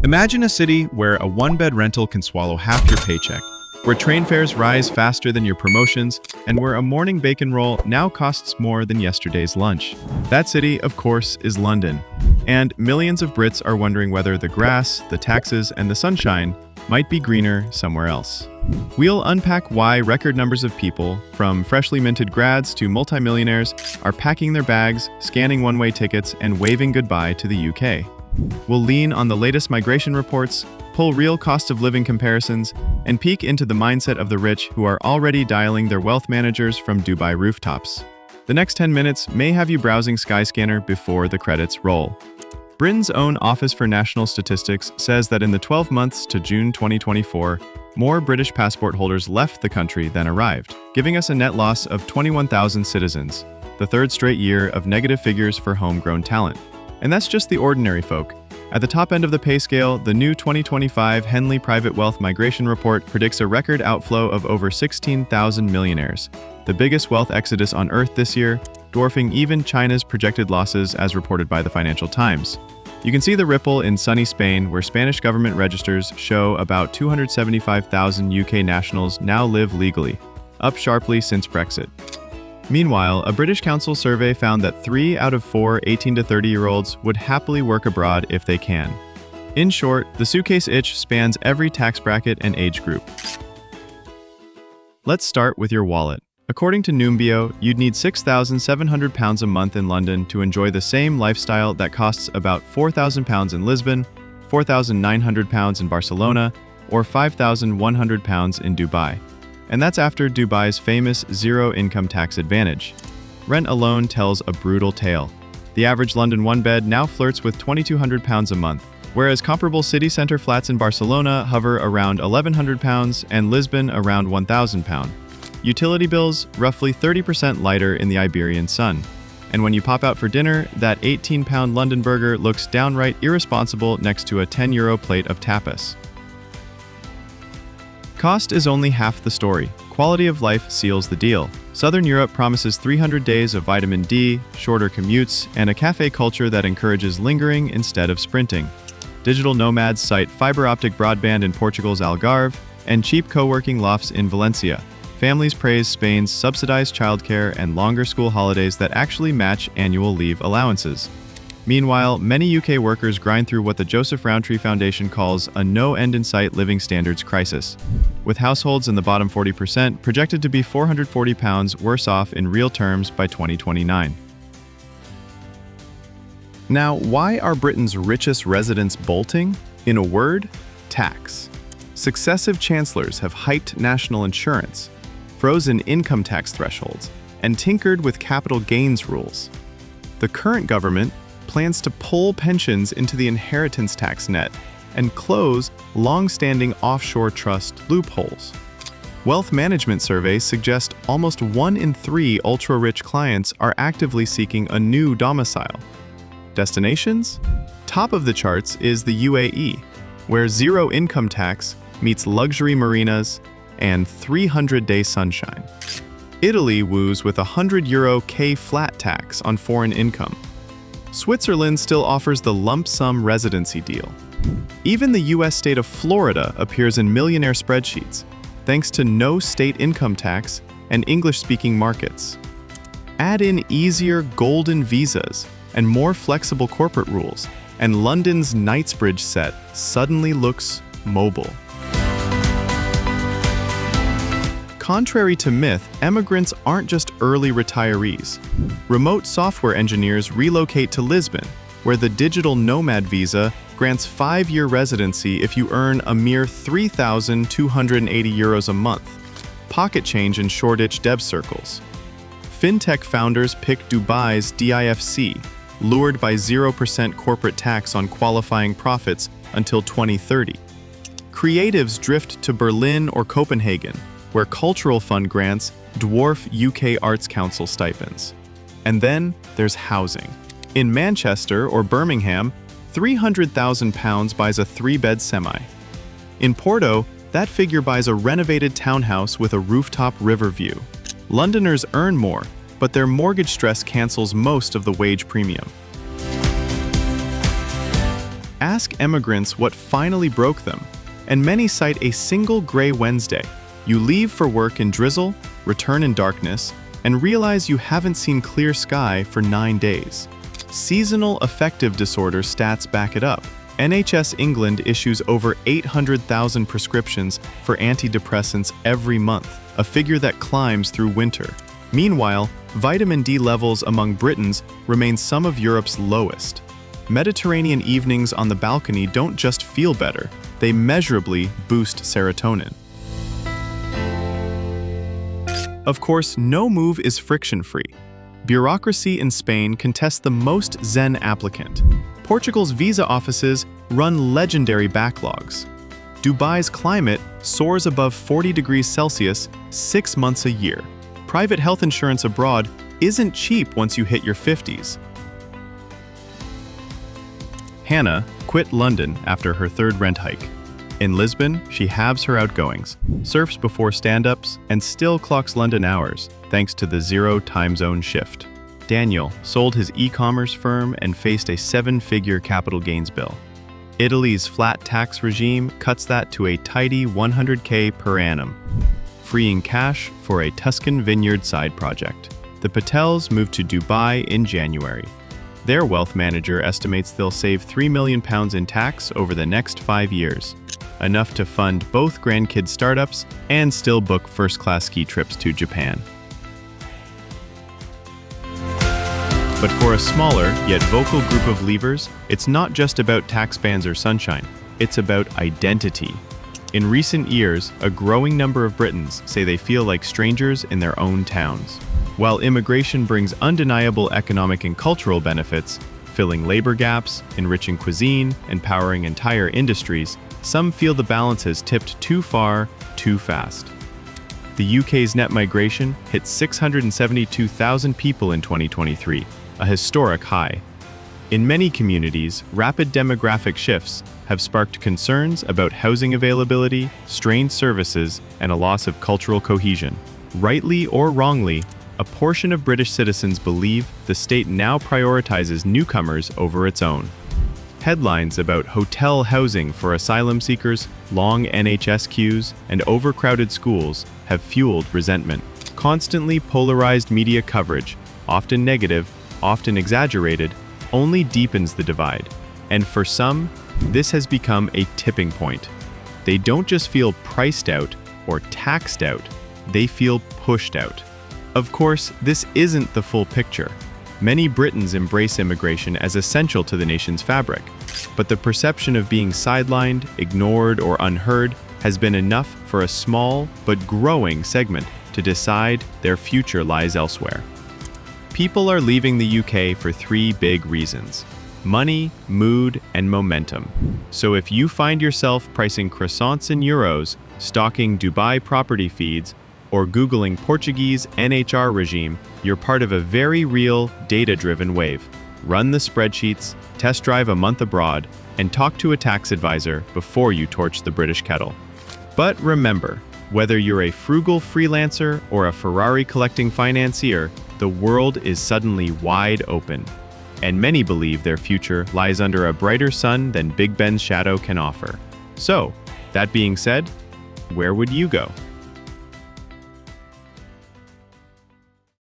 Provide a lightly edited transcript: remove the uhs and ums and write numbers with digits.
Imagine a city where a one-bed rental can swallow half your paycheck, where train fares rise faster than your promotions, and where a morning bacon roll now costs more than yesterday's lunch. That city, of course, is London. And millions of Brits are wondering whether the grass, the taxes, and the sunshine might be greener somewhere else. We'll unpack why record numbers of people, from freshly minted grads to multimillionaires, are packing their bags, scanning one-way tickets, and waving goodbye to the UK. We'll lean on the latest migration reports, pull real cost of living comparisons, and peek into the mindset of the rich who are already dialing their wealth managers from Dubai rooftops. The next 10 minutes may have you browsing Skyscanner before the credits roll. Britain's own Office for National Statistics says that in the 12 months to June 2024, more British passport holders left the country than arrived, giving us a net loss of 21,000 citizens, the third straight year of negative figures for homegrown talent. And that's just the ordinary folk. At the top end of the pay scale, the new 2025 Henley Private Wealth Migration Report predicts a record outflow of over 16,000 millionaires, the biggest wealth exodus on Earth this year, dwarfing even China's projected losses as reported by the Financial Times. You can see the ripple in sunny Spain, where Spanish government registers show about 275,000 UK nationals now live legally, up sharply since Brexit. Meanwhile, a British Council survey found that 3 out of 4 18 to 30-year-olds would happily work abroad if they can. In short, the suitcase itch spans every tax bracket and age group. Let's start with your wallet. According to Numbeo, you'd need £6,700 a month in London to enjoy the same lifestyle that costs about £4,000 in Lisbon, £4,900 in Barcelona, or £5,100 in Dubai. And that's after Dubai's famous zero-income tax advantage. Rent alone tells a brutal tale. The average London one-bed now flirts with £2,200 a month, whereas comparable city centre flats in Barcelona hover around £1,100 and Lisbon around £1,000. Utility bills roughly 30% lighter in the Iberian sun. And when you pop out for dinner, that £18 London burger looks downright irresponsible next to a €10 plate of tapas. Cost is only half the story. Quality of life seals the deal. Southern Europe promises 300 days of vitamin D, shorter commutes, and a cafe culture that encourages lingering instead of sprinting. Digital nomads cite fiber optic broadband in Portugal's Algarve and cheap co-working lofts in Valencia. Families praise Spain's subsidized childcare and longer school holidays that actually match annual leave allowances. Meanwhile, many UK workers grind through what the Joseph Rowntree Foundation calls a no-end-in-sight living standards crisis, with households in the bottom 40% projected to be £440 worse off in real terms by 2029. Now, why are Britain's richest residents bolting? In a word, tax. Successive chancellors have hiked national insurance, frozen income tax thresholds, and tinkered with capital gains rules. The current government plans to pull pensions into the inheritance tax net and close long-standing offshore trust loopholes. Wealth management surveys suggest almost 1 in 3 ultra-rich clients are actively seeking a new domicile. Destinations? Top of the charts is the UAE, where zero income tax meets luxury marinas and 300-day sunshine. Italy woos with €100K flat tax on foreign income. Switzerland still offers the lump sum residency deal. Even the US state of Florida appears in millionaire spreadsheets, thanks to no state income tax and English-speaking markets. Add in easier golden visas and more flexible corporate rules, and London's Knightsbridge set suddenly looks mobile. Contrary to myth, emigrants aren't just early retirees. Remote software engineers relocate to Lisbon, where the digital nomad visa grants 5-year residency if you earn a mere €3,280 a month, pocket change in Shoreditch dev circles. Fintech founders pick Dubai's DIFC, lured by 0% corporate tax on qualifying profits until 2030. Creatives drift to Berlin or Copenhagen, where cultural fund grants dwarf UK Arts Council stipends. And then there's housing. In Manchester or Birmingham, £300,000 buys a 3-bed semi. In Porto, that figure buys a renovated townhouse with a rooftop river view. Londoners earn more, but their mortgage stress cancels most of the wage premium. Ask emigrants what finally broke them, and many cite a single gray Wednesday. You leave for work in drizzle, return in darkness, and realize you haven't seen clear sky for 9 days. Seasonal affective disorder stats back it up. NHS England issues over 800,000 prescriptions for antidepressants every month, a figure that climbs through winter. Meanwhile, vitamin D levels among Britons remain some of Europe's lowest. Mediterranean evenings on the balcony don't just feel better, they measurably boost serotonin. Of course, no move is friction-free. Bureaucracy in Spain contests the most Zen applicant. Portugal's visa offices run legendary backlogs. Dubai's climate soars above 40 degrees Celsius 6 months a year. Private health insurance abroad isn't cheap once you hit your 50s. Hannah quit London after her third rent hike. In Lisbon, she halves her outgoings, surfs before stand-ups, and still clocks London hours, thanks to the zero time zone shift. Daniel sold his e-commerce firm and faced a 7-figure capital gains bill. Italy's flat tax regime cuts that to a tidy $100K per annum, freeing cash for a Tuscan vineyard side project. The Patels moved to Dubai in January. Their wealth manager estimates they'll save £3 million in tax over the next 5 years, enough to fund both grandkid startups and still book first-class ski trips to Japan. But for a smaller, yet vocal group of leavers, it's not just about tax bans or sunshine, it's about identity. In recent years, a growing number of Britons say they feel like strangers in their own towns. While immigration brings undeniable economic and cultural benefits, filling labor gaps, enriching cuisine, and powering entire industries, some feel the balance has tipped too far, too fast. The UK's net migration hit 672,000 people in 2023, a historic high. In many communities, rapid demographic shifts have sparked concerns about housing availability, strained services, and a loss of cultural cohesion. Rightly or wrongly, a portion of British citizens believe the state now prioritizes newcomers over its own. Headlines about hotel housing for asylum seekers, long NHS queues, and overcrowded schools have fueled resentment. Constantly polarized media coverage, often negative, often exaggerated, only deepens the divide. And for some, this has become a tipping point. They don't just feel priced out or taxed out, they feel pushed out. Of course, this isn't the full picture. Many Britons embrace immigration as essential to the nation's fabric, but the perception of being sidelined, ignored, or unheard has been enough for a small but growing segment to decide their future lies elsewhere. People are leaving the UK for 3 big reasons: money, mood, and momentum. So if you find yourself pricing croissants in euros, stalking Dubai property feeds, or Googling Portuguese NHR regime, you're part of a very real, data-driven wave. Run the spreadsheets, test drive a month abroad, and talk to a tax advisor before you torch the British kettle. But remember, whether you're a frugal freelancer or a Ferrari-collecting financier, the world is suddenly wide open, and many believe their future lies under a brighter sun than Big Ben's shadow can offer. So, that being said, where would you go?